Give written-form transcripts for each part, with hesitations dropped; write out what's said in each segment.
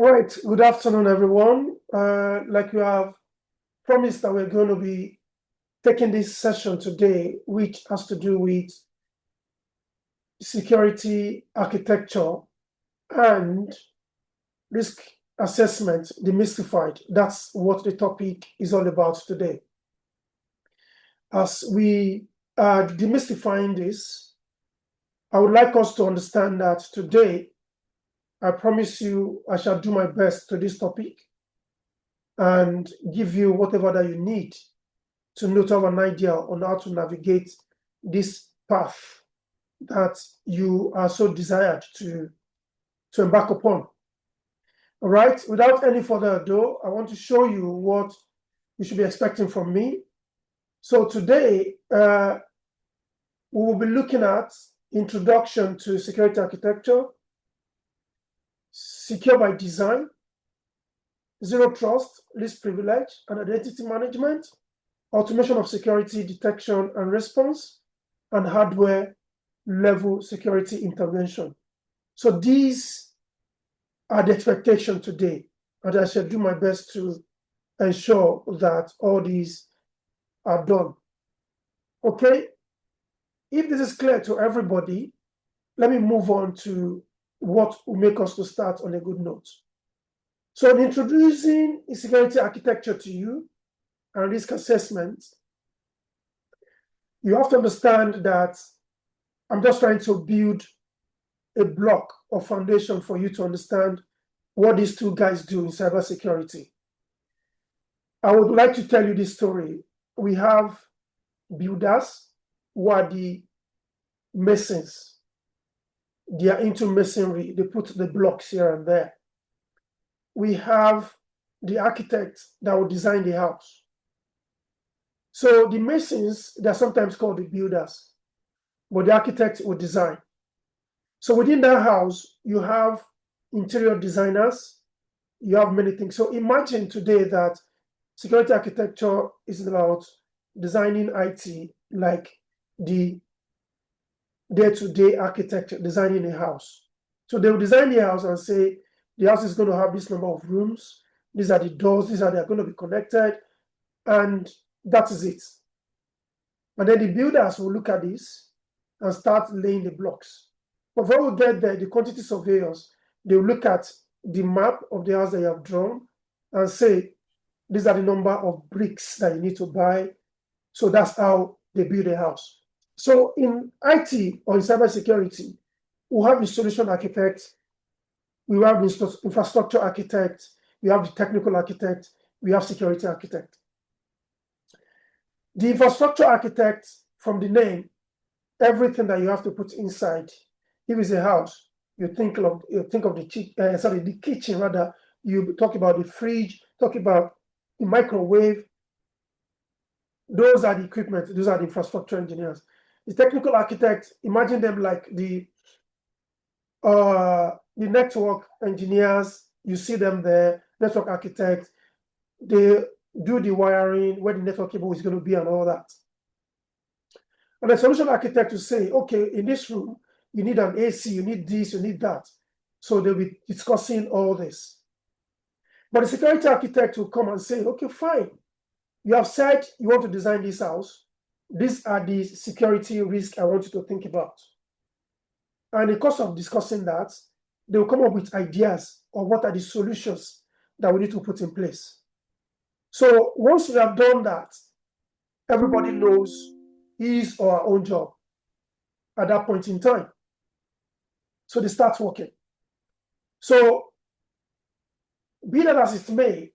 Right, good afternoon, everyone. Like we have promised that we're going to be taking this session today, which has to do with security architecture and risk assessment, demystified. That's what the topic is all about today. As we are demystifying this, I would like us to understand that today, I promise you, I shall do my best to this topic and give you whatever that you need to not have an idea on how to navigate this path that you are so desired to embark upon. All right, without any further ado, I want to show you what you should be expecting from me. So today, we will be looking at introduction to security architecture, secure by design, zero trust, least privilege, and identity management, automation of security detection and response, and hardware level security intervention. So these are the expectations today, and I shall do my best to ensure that all these are done. Okay, if this is clear to everybody, let me move on to what will make us to start on a good note. So in introducing a security architecture to you and risk assessment, you have to understand that I'm just trying to build a block or foundation for you to understand what these two guys do in cybersecurity. I would like to tell you this story. We have builders who are the masons. They are into masonry. They put the blocks here and there. We have the architect that will design the house. So the masons, they're sometimes called the builders, but the architect will design. So within that house, you have interior designers, you have many things. So imagine today that security architecture is about designing IT like the day-to-day architecture, designing a house. So they will design the house and say, the house is going to have this number of rooms, these are the doors, they're going to be connected, and that is it. And then the builders will look at this and start laying the blocks. But when we get there, the quantity surveyors, they will look at the map of the house that you have drawn and say, these are the number of bricks that you need to buy. So that's how they build a house. So in IT or in cybersecurity, we have the solution architect, we have the infrastructure architect, we have the technical architect, we have security architect. The infrastructure architect, from the name, everything that you have to put inside. If it's a house, you think of the kitchen rather. You talk about the fridge, talk about the microwave. Those are the equipment. Those are the infrastructure engineers. The technical architect, imagine them like the network engineers. You see them there. Network architect. They do the wiring, where the network cable is going to be, and all that. And the solution architect will say, okay, in this room, you need an AC, you need this, you need that. So they'll be discussing all this. But the security architect will come and say, okay, fine. You have said you want to design this house. These are the security risks I want you to think about. And in the course of discussing that, they will come up with ideas of what are the solutions that we need to put in place. So once we have done that, everybody knows his or her own job at that point in time. So they start working. So be that as it may,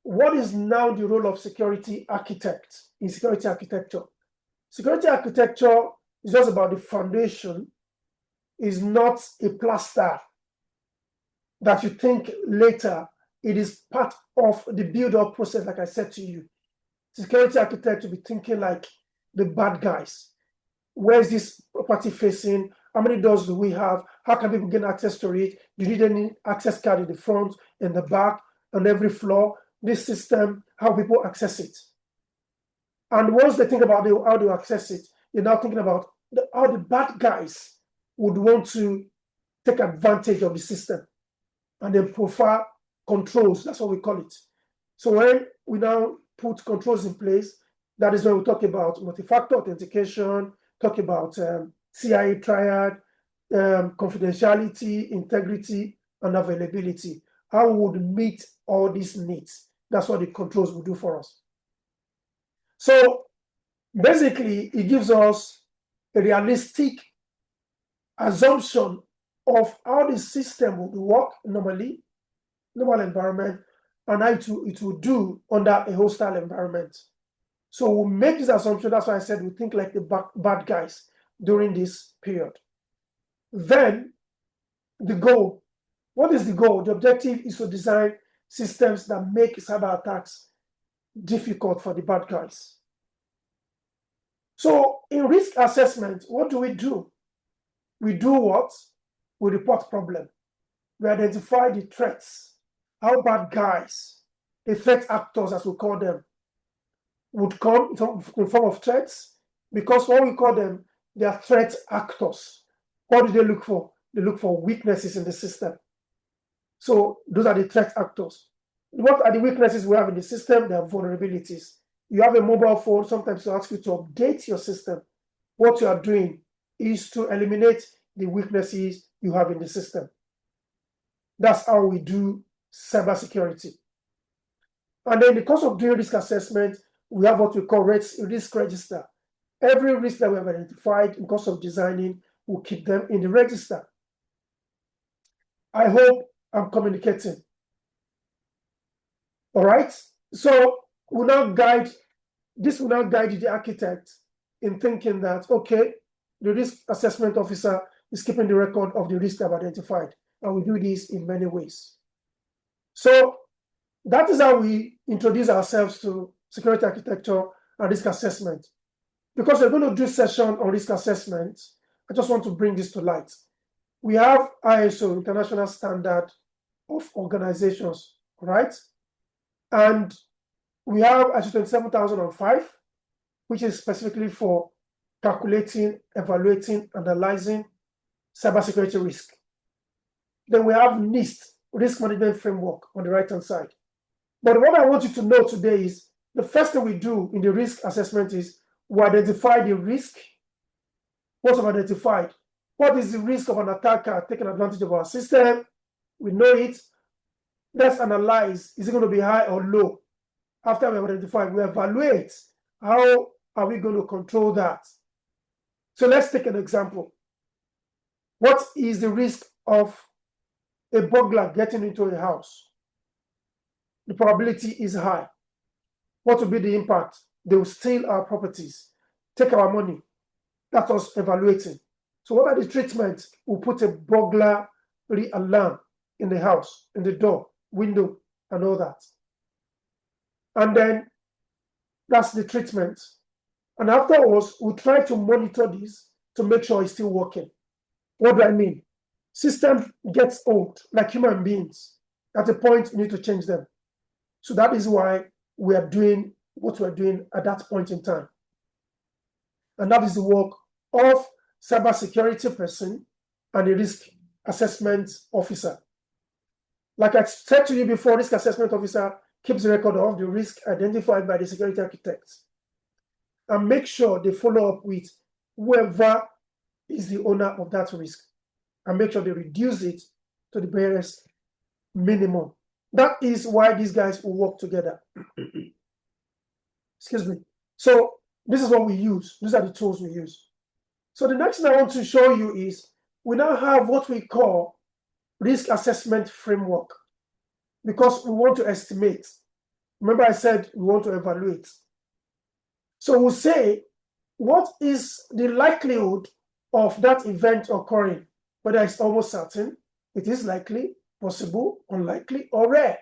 what is now the role of security architect in security architecture? Security architecture is just about the foundation, is not a plaster that you think later. It is part of the build-up process, like I said to you. Security architect will be thinking like the bad guys. Where is this property facing? How many doors do we have? How can people gain access to it? Do you need any access card in the front, in the back, on every floor? This system, how people access it. And once they think about how they access it, you're now thinking about how the bad guys would want to take advantage of the system and then profile controls. That's what we call it. So when we now put controls in place, that is when we talk about multifactor authentication, talk about CIA Triad, confidentiality, integrity, and availability. How we would meet all these needs. That's what the controls will do for us. So basically, it gives us a realistic assumption of how the system would work normally, normal environment, and how it will do under a hostile environment. So we'll make this assumption. That's why I said we think like the bad guys during this period. Then the goal. What is the goal? The objective is to design systems that make cyber attacks difficult for the bad guys. So in risk assessment, what do? We do what? We report problem. We identify the threats, how bad guys, the threat actors as we call them, would come in form of threats, because what we call them, they are threat actors. What do they look for? They look for weaknesses in the system. So those are the threat actors. What are the weaknesses we have in the system? They are vulnerabilities. You have a mobile phone, sometimes they ask you to update your system. What you are doing is to eliminate the weaknesses you have in the system. That's how we do cybersecurity. And then in the course of doing risk assessment, we have what we call risk register. Every risk that we have identified in course of designing, we'll keep them in the register. I hope I'm communicating. All right. So this will now guide the architect in thinking that, okay, the risk assessment officer is keeping the record of the risk I've identified. And we do this in many ways. So that is how we introduce ourselves to security architecture and risk assessment. Because we're going to do a session on risk assessment, I just want to bring this to light. We have ISO, International Standard of Organizations, right? And we have ISO 27005, which is specifically for calculating, evaluating, analyzing cybersecurity risk. Then we have NIST, Risk Management Framework, on the right-hand side. But what I want you to know today is the first thing we do in the risk assessment is we identify the risk. What we've identified. What is the risk of an attacker taking advantage of our system? We know it. Let's analyze, is it going to be high or low? After we have identified, we evaluate, how are we going to control that? So let's take an example. What is the risk of a burglar getting into a house? The probability is high. What will be the impact? They will steal our properties, take our money. That's us evaluating. So what are the treatments? We'll put a burglary alarm in the house, in the door, window, and all that. And then that's the treatment. And afterwards, we'll try to monitor this to make sure it's still working. What do I mean? System gets old, like human beings. At a point, you need to change them. So that is why we are doing what we're doing at that point in time. And that is the work of cybersecurity person and a risk assessment officer. Like I said to you before, risk assessment officer keeps the record of the risk identified by the security architects and make sure they follow up with whoever is the owner of that risk and make sure they reduce it to the barest minimum. That is why these guys will work together. Excuse me. So this is what we use. These are the tools we use. So the next thing I want to show you is we now have what we call risk assessment framework because we want to estimate. Remember I said we want to evaluate. So we'll say, what is the likelihood of that event occurring? Whether it's almost certain, it is likely, possible, unlikely, or rare.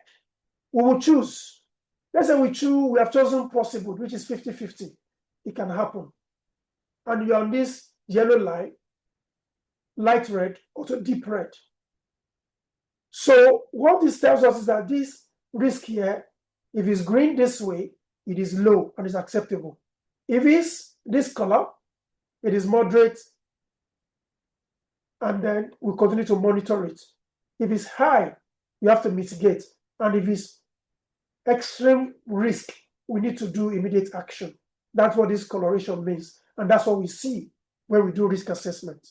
We will choose. Let's say we have chosen possible, which is 50-50. It can happen. And you're on this yellow line, light red, or to deep red. So what this tells us is that this risk here, if it's green this way, it is low and is acceptable. If it's this color, it is moderate, and then we continue to monitor it. If it's high, you have to mitigate. And if it's extreme risk, we need to do immediate action. That's what this coloration means. And that's what we see when we do risk assessment.